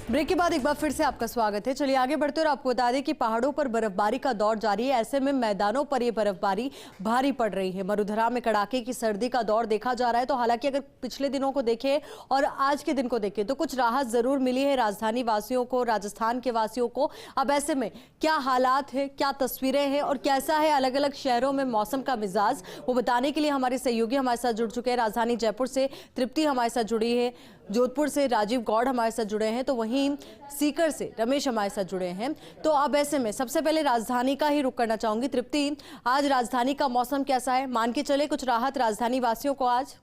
Break के बाद एक बार फिर से आपका स्वागत है। चलिए आगे बढ़ते और आपको बता दें कि पहाड़ों पर बर्फबारी का दौर जारी है। ऐसे में मैदानों पर ये बर्फबारी भारी पड़ रही है। मरुधरा में कड़ाके की सर्दी का दौर देखा जा रहा है। तो हालांकि अगर पिछले दिनों को देखें और आज के दिन को देखें तो कुछ राहत जरूर मिली है राजधानी वासियों को, राजस्थान के वासियों को। अब ऐसे में क्या हालात है, क्या तस्वीरें हैं और कैसा है अलग अलग शहरों में मौसम का मिजाज, वो बताने के लिए हमारे सहयोगी हमारे साथ जुड़ चुके हैं। राजधानी जयपुर से तृप्ति हमारे साथ जुड़ी है, जोधपुर से राजीव गौड़ हमारे साथ जुड़े हैं, तो वहीं सीकर से रमेश हमारे साथ जुड़े हैं। तो अब ऐसे में सबसे पहले राजधानी का ही रुख करना चाहूंगी। तृप्ति, आज राजधानी का मौसम कैसा है? मान के चले कुछ राहत राजधानी वासियों को आज?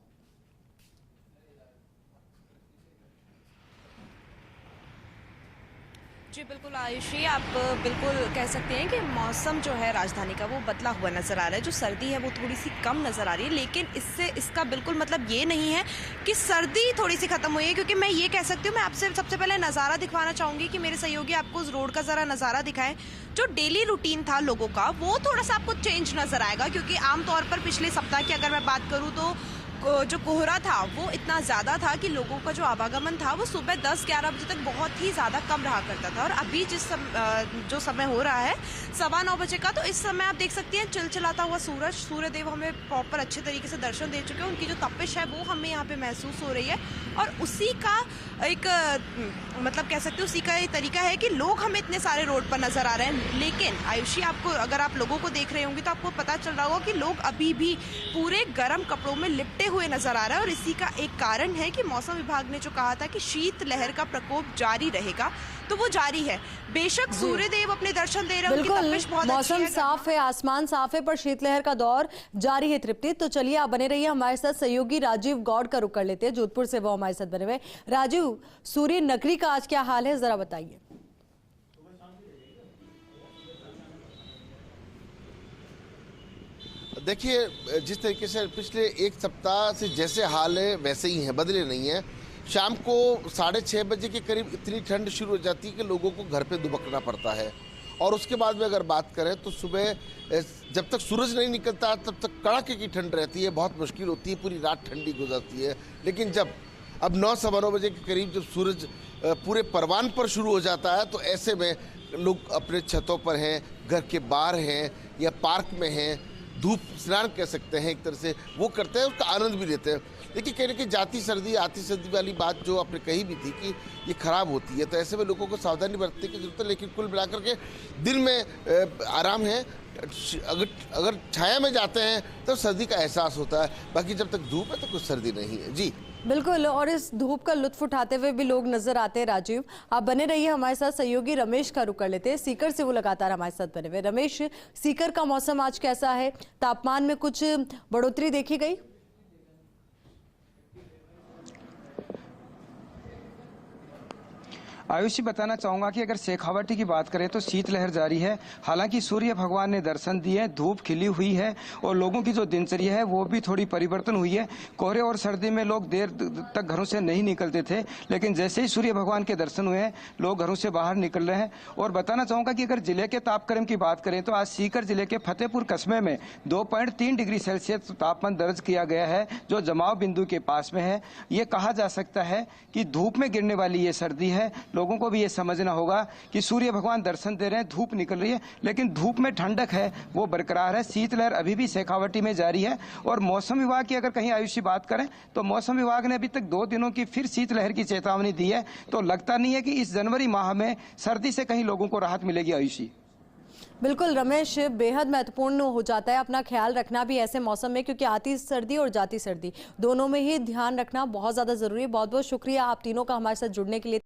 जी बिल्कुल आयुषी, आप बिल्कुल कह सकते हैं कि मौसम जो है राजधानी का वो बदला हुआ नज़र आ रहा है। जो सर्दी है वो थोड़ी सी कम नज़र आ रही है, लेकिन इसका बिल्कुल मतलब ये नहीं है कि सर्दी थोड़ी सी ख़त्म हुई है। क्योंकि मैं ये कह सकती हूँ, मैं आपसे सबसे पहले नज़ारा दिखवाना चाहूँगी कि मेरे सहयोगी आपको उस रोड का ज़रा नज़ारा दिखाएं। जो डेली रूटीन था लोगों का वो थोड़ा सा आपको चेंज नज़र आएगा। क्योंकि आमतौर पर पिछले सप्ताह की अगर मैं बात करूँ तो जो कोहरा था वो इतना ज़्यादा था कि लोगों का जो आवागमन था वो सुबह 10-11 बजे तक बहुत ही ज़्यादा कम रहा करता था। और अभी जो समय हो रहा है 9:15 बजे का, तो इस समय आप देख सकती हैं चिलचिलाता हुआ सूर्यदेव हमें प्रॉपर अच्छे तरीके से दर्शन दे चुके हैं। उनकी जो तपिश है वो हमें यहाँ पे महसूस हो रही है और उसी का एक मतलब कह सकते हैं उसी का ये तरीका है कि लोग हमें इतने सारे रोड पर नज़र आ रहे हैं। लेकिन आयुषी, आपको अगर आप लोगों को देख रहे होंगे तो आपको पता चल रहा होगा कि लोग अभी भी पूरे गर्म कपड़ों में लिपटे हुए नजर आ रहा है। और इसी का एक कारण है कि मौसम विभाग ने जो कहा था कि शीत लहर का प्रकोप जारी रहेगा, तो वो जारी है। बेशक सूर्यदेव अपने दर्शन दे रहे हैं, उनकी तपिश बहुत अच्छी है, मौसम साफ है, आसमान साफ है, पर शीतलहर का दौर जारी है। तृप्ति, तो चलिए आप बने रहिए हमारे साथ। सहयोगी राजीव गौड़ का रुख कर लेते हैं, जोधपुर से वो हमारे साथ बने हुए। राजीव, सूर्य नगरी का आज क्या हाल है, जरा बताइए। देखिए, जिस तरीके से पिछले एक सप्ताह से जैसे हाल है वैसे ही हैं, बदले नहीं हैं। शाम को 6:30 बजे के करीब इतनी ठंड शुरू हो जाती है कि लोगों को घर पे दुबकना पड़ता है। और उसके बाद में अगर बात करें तो सुबह जब तक सूरज नहीं निकलता तब तक कड़ाके की ठंड रहती है, बहुत मुश्किल होती है, पूरी रात ठंडी गुजरती है। लेकिन जब अब 9-9:15 बजे के करीब जब सूरज पूरे परवान पर शुरू हो जाता है तो ऐसे में लोग अपने छतों पर हैं, घर के बाहर हैं या पार्क में हैं, धूप स्नान कह सकते हैं एक तरह से, वो करते हैं, उसका आनंद भी लेते हैं। लेकिन कहीं ना कहीं जाती सर्दी आती सर्दी वाली बात जो आपने कही भी थी कि ये खराब होती है, तो ऐसे में लोगों को सावधानी बरतने की जरूरत है। लेकिन कुल मिलाकर के दिन में आराम है। अगर छाया में जाते हैं तो सर्दी का एहसास होता है, बाकी जब तक धूप है तो कुछ सर्दी नहीं है। जी बिल्कुल, और इस धूप का लुत्फ उठाते हुए भी लोग नजर आते हैं। राजीव, आप बने रहिए हमारे साथ। सहयोगी रमेश का रुख कर लेते हैं, सीकर से वो लगातार हमारे साथ बने हुए। रमेश, सीकर का मौसम आज कैसा है? तापमान में कुछ बढ़ोतरी देखी गई? आयुषी, बताना चाहूंगा कि अगर शेखावाटी की बात करें तो शीतलहर जारी है। हालांकि सूर्य भगवान ने दर्शन दिए, धूप खिली हुई है और लोगों की जो दिनचर्या है वो भी थोड़ी परिवर्तन हुई है। कोहरे और सर्दी में लोग देर तक घरों से नहीं निकलते थे, लेकिन जैसे ही सूर्य भगवान के दर्शन हुए हैं लोग घरों से बाहर निकल रहे हैं। और बताना चाहूंगा कि अगर जिले के तापक्रम की बात करें तो आज सीकर जिले के फतेहपुर कस्बे में 2.3 डिग्री सेल्सियस तापमान दर्ज किया गया है, जो जमाव बिंदु के पास में है। ये कहा जा सकता है कि धूप में गिरने वाली ये सर्दी है। लोगों को भी ये समझना होगा कि सूर्य भगवान दर्शन दे रहे हैं, धूप निकल रही है, लेकिन धूप में ठंडक है वो बरकरार है। शीतलहर अभी भी शेखावाटी में जारी है। और मौसम विभाग की अगर कहीं आयुषी बात करें तो मौसम विभाग ने अभी तक 2 दिनों की फिर शीतलहर की चेतावनी दी है। तो लगता नहीं है कि इस जनवरी माह में सर्दी से कहीं लोगों को राहत मिलेगी। आयुषी, बिल्कुल रमेश, बेहद महत्वपूर्ण हो जाता है अपना ख्याल रखना भी ऐसे मौसम में, क्योंकि आती सर्दी और जाती सर्दी दोनों में ही ध्यान रखना बहुत ज़्यादा ज़रूरी है। बहुत बहुत शुक्रिया आप तीनों का हमारे साथ जुड़ने के लिए।